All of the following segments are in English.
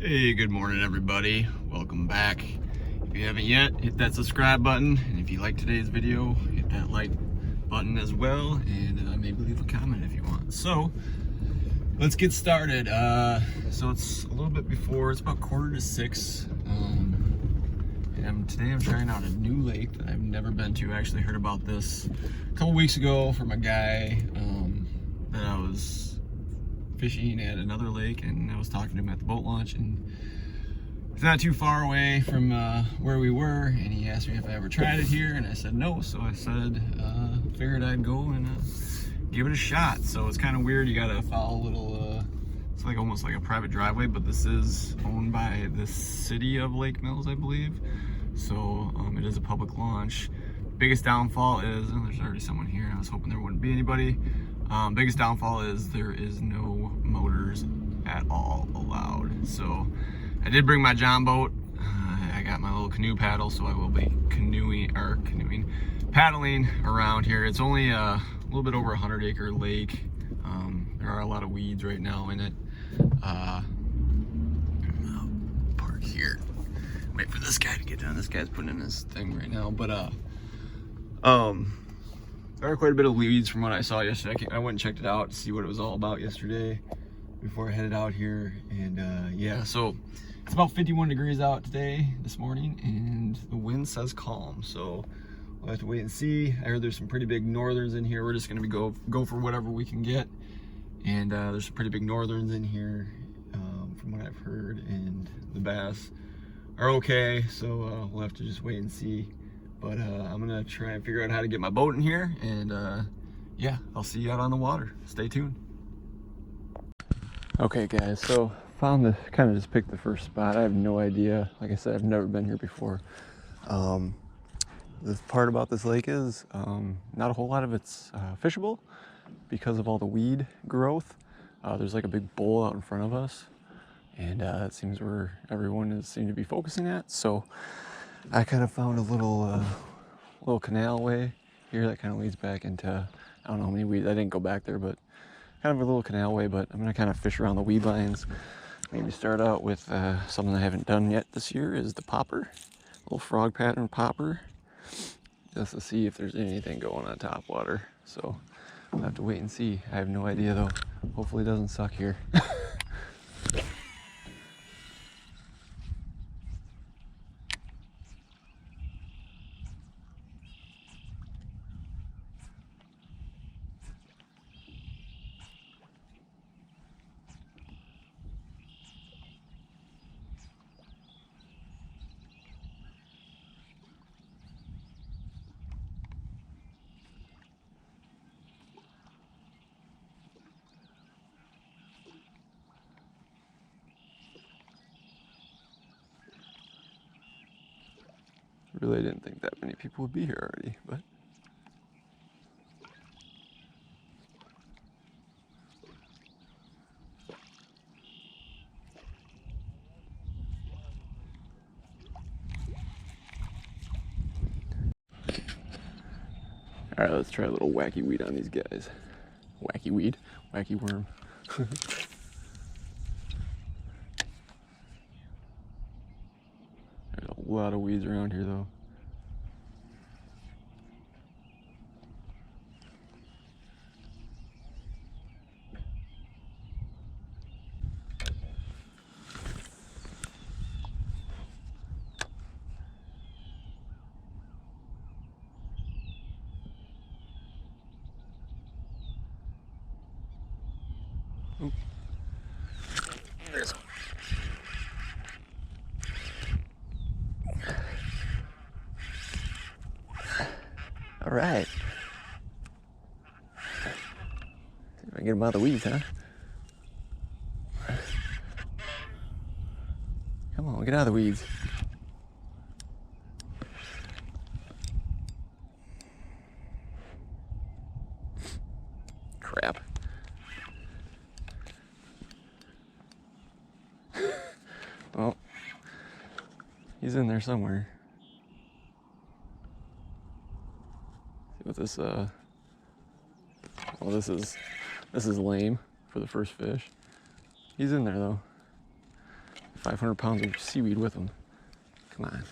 Hey, good morning everybody. Welcome back. If you haven't yet, hit that subscribe button. And if you like today's video, hit that like button as well. And maybe leave a comment if you want. So, let's get started. So it's a little bit before, it's about 5:45. And today I'm trying out a new lake that I've never been to. I actually heard about this a couple weeks ago from a guy that I was fishing at another lake, and I was talking to him at the boat launch, and it's not too far away from where we were, and he asked me if I ever tried it here, and I said no. So I said figured I'd go and give it a shot. So it's kind of weird. You gotta follow a little it's like almost like a private driveway, but this is owned by the city of Lake Mills, I believe. So it is a public launch. Biggest downfall is, and there's already someone here, I was hoping there wouldn't be anybody. Biggest downfall is there is no motors at all allowed. So I did bring my John boat. I got my little canoe paddle, so I will be paddling around here. It's only a little bit over 100-acre lake. There are a lot of weeds right now in it. I'll park here. Wait for this guy to get done. This guy's putting in his thing right now, but there are quite a bit of weeds from what I saw yesterday. I went and checked it out to see what it was all about yesterday before I headed out here. And yeah, so it's about 51 degrees out today, this morning, and the wind says calm. So we'll have to wait and see. I heard there's some pretty big northerns in here. We're just gonna go for whatever we can get. And there's some pretty big northerns in here from what I've heard, and the bass are okay. So we'll have to just wait and see. But I'm gonna try and figure out how to get my boat in here, and yeah, I'll see you out on the water. Stay tuned. Okay guys, so kind of just picked the first spot. I have no idea. Like I said, I've never been here before. The part about this lake is not a whole lot of it's fishable because of all the weed growth. There's like a big bowl out in front of us, and it seems where everyone seemed to be focusing at. So I kind of found a little canal way here that kind of leads back into, I don't know how many weeds. I didn't go back there, but kind of a little canal way. But I'm gonna kind of fish around the weed lines. Maybe start out with something I haven't done yet this year, is the popper, little frog pattern popper, just to see if there's anything going on top water. So I'll have to wait and see. I have no idea though. Hopefully it doesn't suck here. Really didn't think that many people would be here already, but all right, let's try a little wacky weed on these guys. Wacky weed, wacky worm. There's a lot of weeds around here though. Oop. There's one. All right. See if I can get him out of the weeds, huh? Come on, get out of the weeds. Crap. Well, he's in there somewhere. See what this well, this is lame for the first fish. He's in there though. 500 pounds of seaweed with them. Come on.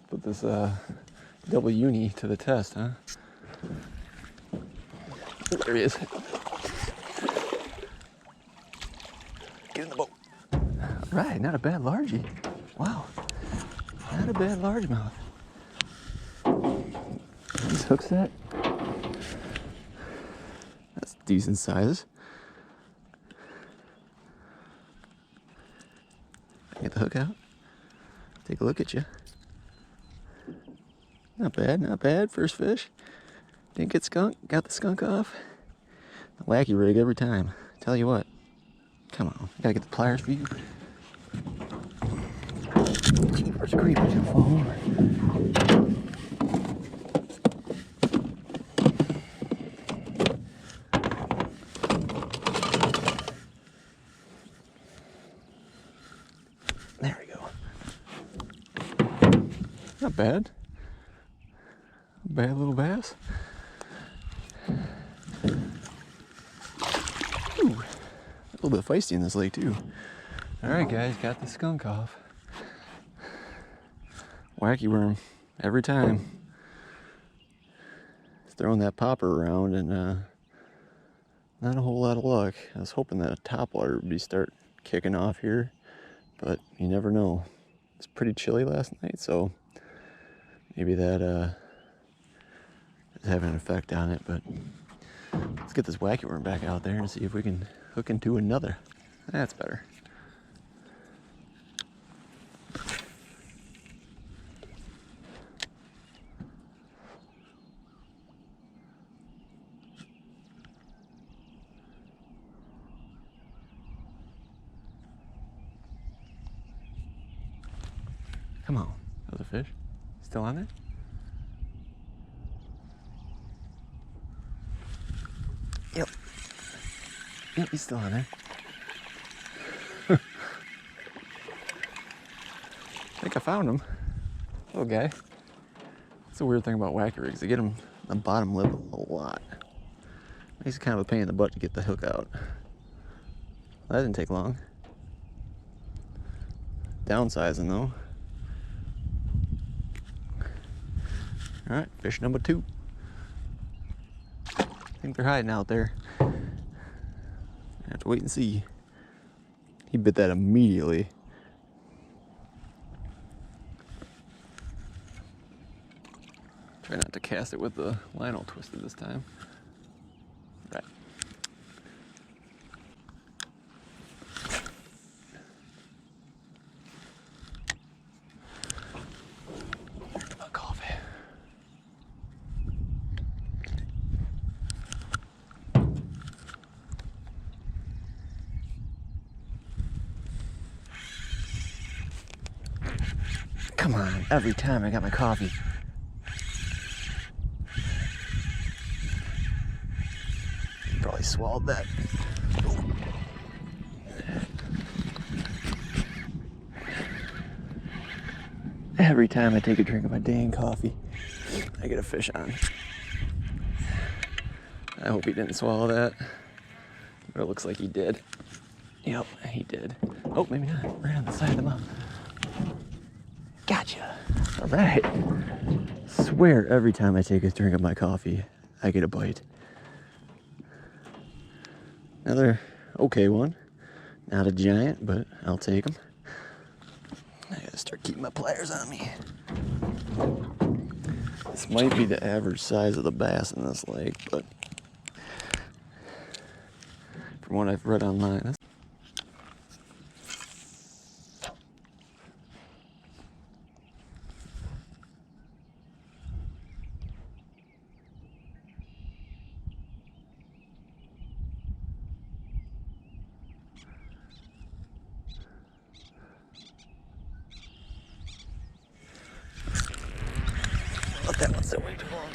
Put this double uni to the test, huh? There he is. Get in the boat. All right, not a bad largie. Wow, not a bad largemouth. This hook set. That's decent size. Get the hook out. Take a look at you. Not bad, not bad. First fish. Didn't get skunked. Got the skunk off. The wacky rig every time. Tell you what. Come on. Gotta get the pliers for you. Jeepers creepers, you'll fall over. There we go. Not bad. Bad little bass. Ooh, a little bit feisty in this lake too. All right, guys, got the skunk off. Wacky worm every time. He's throwing that popper around and not a whole lot of luck. I was hoping that a topwater would start kicking off here, but you never know. It's pretty chilly last night, so maybe that is having an effect on it. But let's get this wacky worm back out there and see if we can hook into another. That's better. Come on, that was a fish. Still on there? Yep. Yep, he's still on there. I think I found him. Little guy. That's the weird thing about wacky rigs. They get them on the bottom lip a lot. Makes it kind of a pain in the butt to get the hook out. That didn't take long. Downsizing though. All right, fish number 2. I think they're hiding out there. I have to wait and see. He bit that immediately. Try not to cast it with the line all twisted this time. Right. Come on, every time I got my coffee. Probably swallowed that. Every time I take a drink of my dang coffee, I get a fish on. I hope he didn't swallow that. But it looks like he did. Yep, he did. Oh, maybe not. Right on the side of the mouth. Gotcha. All right. Swear every time I take a drink of my coffee, I get a bite. Another okay one. Not a giant, but I'll take them. I gotta start keeping my pliers on me. This might be the average size of the bass in this lake, but from what I've read online, that's that one's so way too long.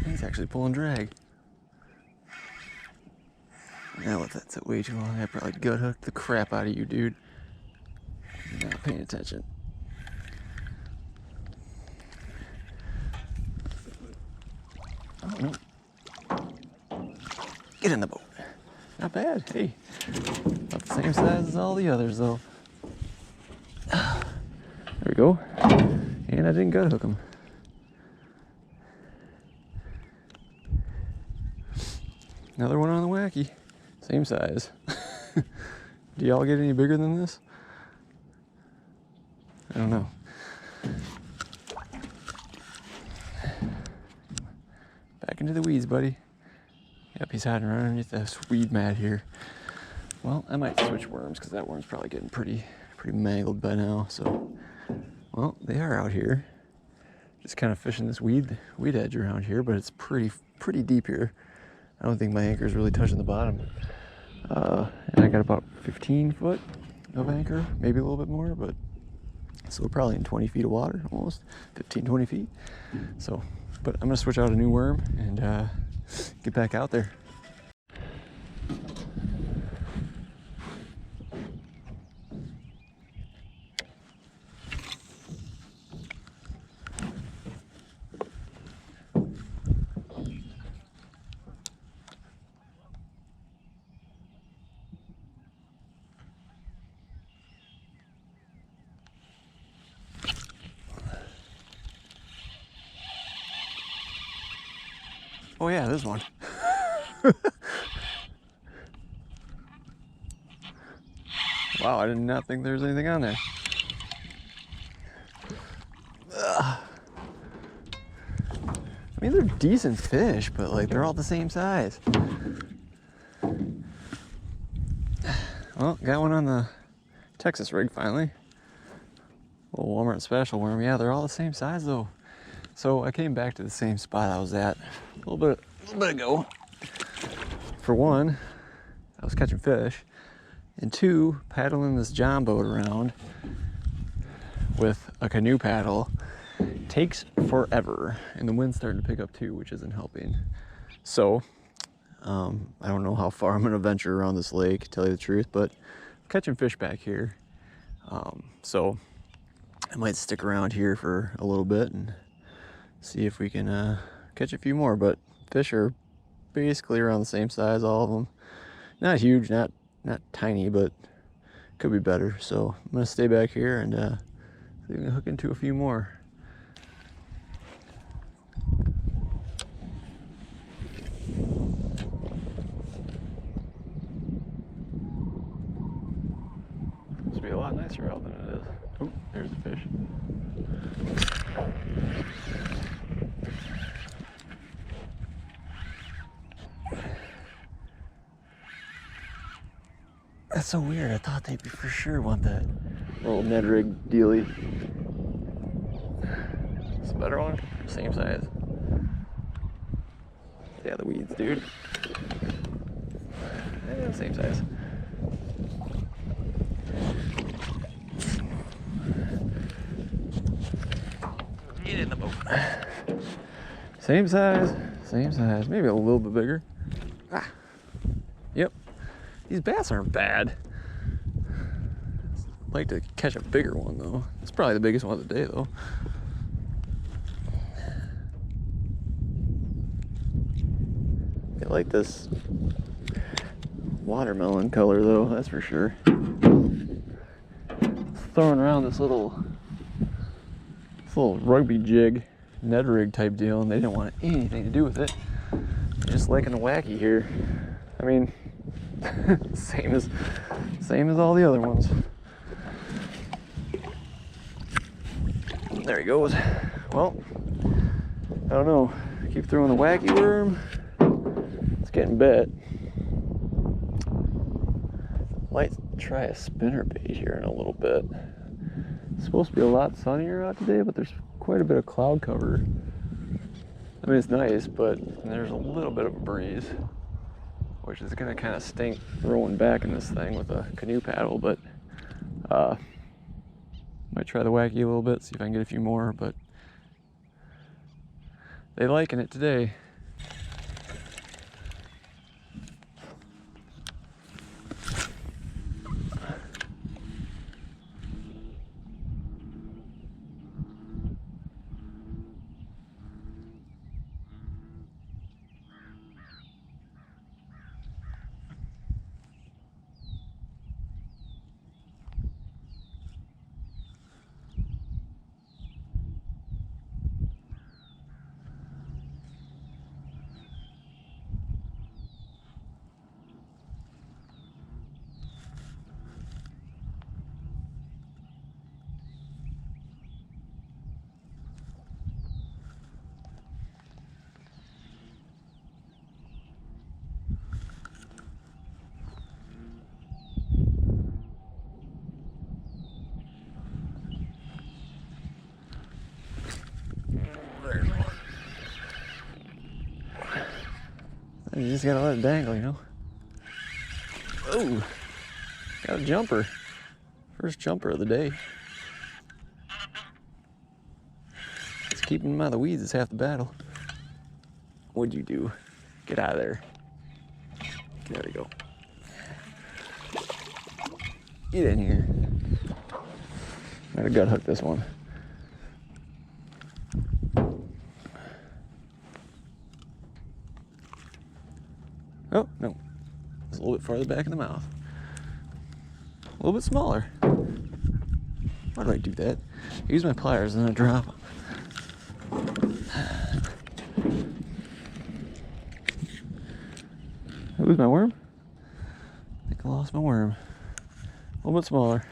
He's actually pulling drag. Now if that's way too long, I probably gut hooked the crap out of you, dude. You're not paying attention. Oh, no. Get in the boat. Not bad. Hey, about the same size as all the others, though. There we go. And I didn't gut hook them. Another one on the wacky. Same size. Do y'all get any bigger than this? I don't know. Back into the weeds, buddy. Yep, he's hiding around underneath this weed mat here. Well, I might switch worms because that worm's probably getting pretty mangled by now. So, well, they are out here. Just kind of fishing this weed edge around here, but it's pretty deep here. I don't think my anchor is really touching the bottom. And I got about 15 foot of anchor, maybe a little bit more, but so we're probably in 20 feet of water, almost 15, 20 feet. So, but I'm gonna switch out a new worm and get back out there. Oh yeah, this one. Wow, I did not think there was anything on there. Ugh. I mean, they're decent fish, but like they're all the same size. Well, got one on the Texas rig finally. Little Walmart special worm. Yeah, they're all the same size though. So I came back to the same spot I was at a little bit ago. For one, I was catching fish, and two, paddling this John boat around with a canoe paddle takes forever, and the wind's starting to pick up too, which isn't helping. So I don't know how far I'm gonna venture around this lake, to tell you the truth, but I'm catching fish back here. So I might stick around here for a little bit and see if we can catch a few more. But fish are basically around the same size, all of them. Not huge, not tiny, but could be better. So I'm gonna stay back here and see if we can hook into a few more. Supposed to be a lot nicer out than it is. Oh, there's a fish. That's so weird. I thought they'd be for sure want that little Ned rig dealie. It's a better one, same size. Yeah, the weeds, dude. Yeah, same size. Get in the boat. Same size, maybe a little bit bigger. Ah. Yep. These bass aren't bad. I'd like to catch a bigger one though. It's probably the biggest one of the day though. I like this watermelon color though, that's for sure. Throwing around this little rugby jig, Ned rig type deal, and they didn't want anything to do with it. They're just liking the wacky here. I mean, same as all the other ones. There he goes. Well, I don't know. Keep throwing the wacky worm. It's getting bit. Might try a spinner bait here in a little bit. It's supposed to be a lot sunnier out today, but there's quite a bit of cloud cover. I mean, it's nice, but there's a little bit of a breeze, which is gonna kind of stink rolling back in this thing with a canoe paddle, but might try the wacky a little bit, see if I can get a few more, but they liking it today. You just gotta let it dangle, you know? Oh, got a jumper. First jumper of the day. Just keeping him out of the weeds is half the battle. What'd you do? Get out of there. There we go. Get in here. I'm gonna gut hook this one. Oh, no. It's a little bit farther back in the mouth. A little bit smaller. Why do I do that? I use my pliers and then I drop them. I lose my worm? I think I lost my worm. A little bit smaller.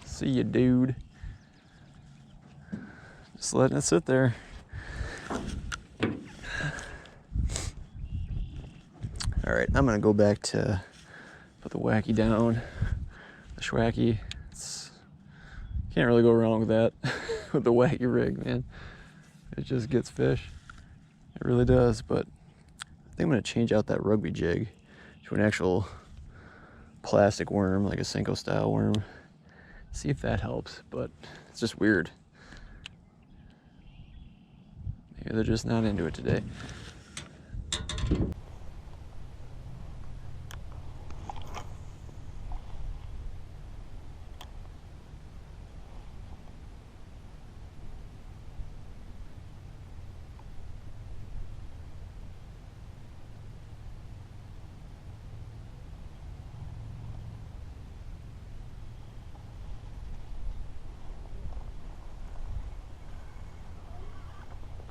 See ya, dude. Just letting it sit there. Alright, I'm gonna go back to put the wacky down. The schwacky. Can't really go wrong with that. With the wacky rig, man. It just gets fish. It really does, but I think I'm gonna change out that rugby jig to an actual plastic worm, like a Senko style worm. See if that helps, but it's just weird. Maybe they're just not into it today.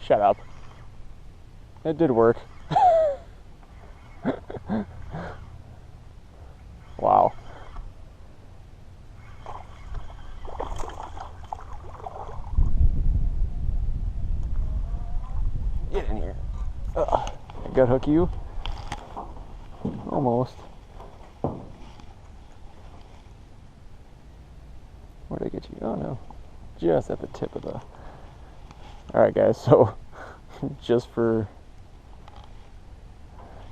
Shut up. It did work. Wow. Get in here. Gut hook you? Almost. Where'd I get you? Oh no. Just at the tip of the... Alright guys, so just for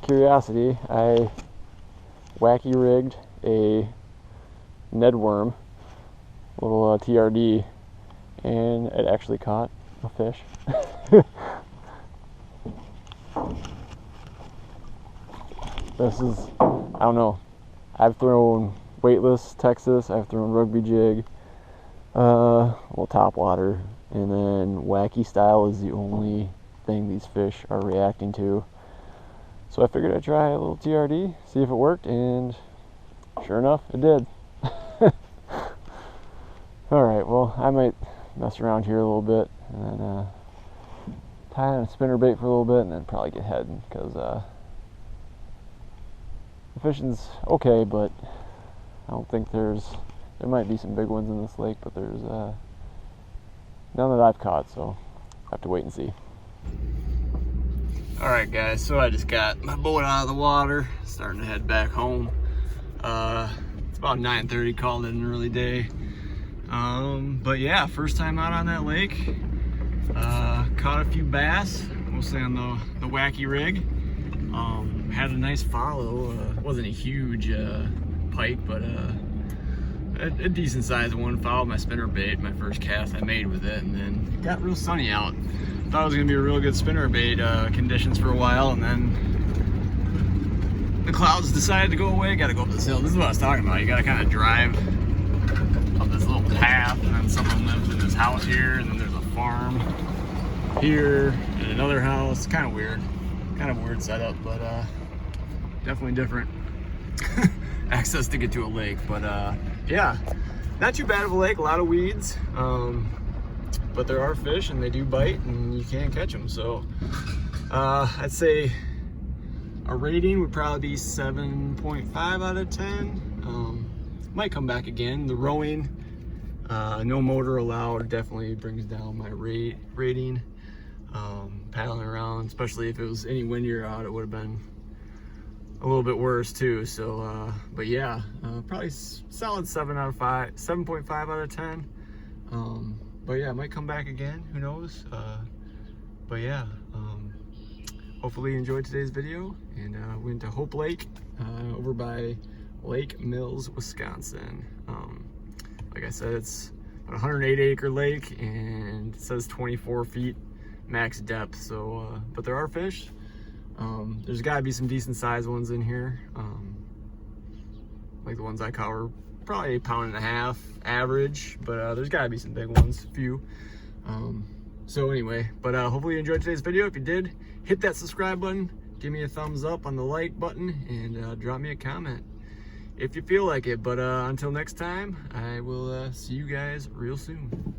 curiosity, I wacky rigged a Ned worm, a little TRD, and it actually caught a fish. This is, I don't know, I've thrown weightless Texas, I've thrown rugby jig, little topwater, and then wacky style is the only thing these fish are reacting to. So I figured I'd try a little TRD, see if it worked, and sure enough, it did. Alright, well, I might mess around here a little bit, and then tie on a spinner bait for a little bit, and then probably get heading, because the fishing's okay, but I don't think there might be some big ones in this lake, but there's none that I've caught, so I have to wait and see. Alright guys, so I just got my boat out of the water, starting to head back home. It's about 9:30, called it an early day. But yeah, first time out on that lake. Caught a few bass, mostly on the wacky rig. Had a nice follow, wasn't a huge pike, but a decent sized one. Followed my spinner bait, my first cast I made with it, and then it got real sunny out. Thought it was gonna be a real good spinner bait conditions for a while, and then the clouds decided to go away. Got to go up this hill. This is what I was talking about. You got to kind of drive up this little path, and then someone lives in this house here, and then there's a farm here and another house. Kind of weird setup, but definitely different access to get to a lake. But yeah, not too bad of a lake. A lot of weeds, but there are fish and they do bite and you can catch them. So I'd say a rating would probably be 7.5 out of 10. Might come back again. The rowing, no motor allowed, definitely brings down my rating. Paddling around, especially if it was any windier out, it would have been a little bit worse too. So but yeah, probably solid 7.5 out of 10. But yeah, I might come back again, who knows. But yeah, hopefully you enjoyed today's video. And we went to Hope Lake over by Lake Mills, Wisconsin. Like I said, it's a 108-acre lake, and it says 24 feet max depth. So, but there are fish. There's got to be some decent sized ones in here. Like the ones I caught were probably 1.5 pounds average, but there's got to be some big ones, a few. So anyway, but hopefully you enjoyed today's video. If you did, hit that subscribe button, give me a thumbs up on the like button, and drop me a comment if you feel like it. But until next time, I will see you guys real soon.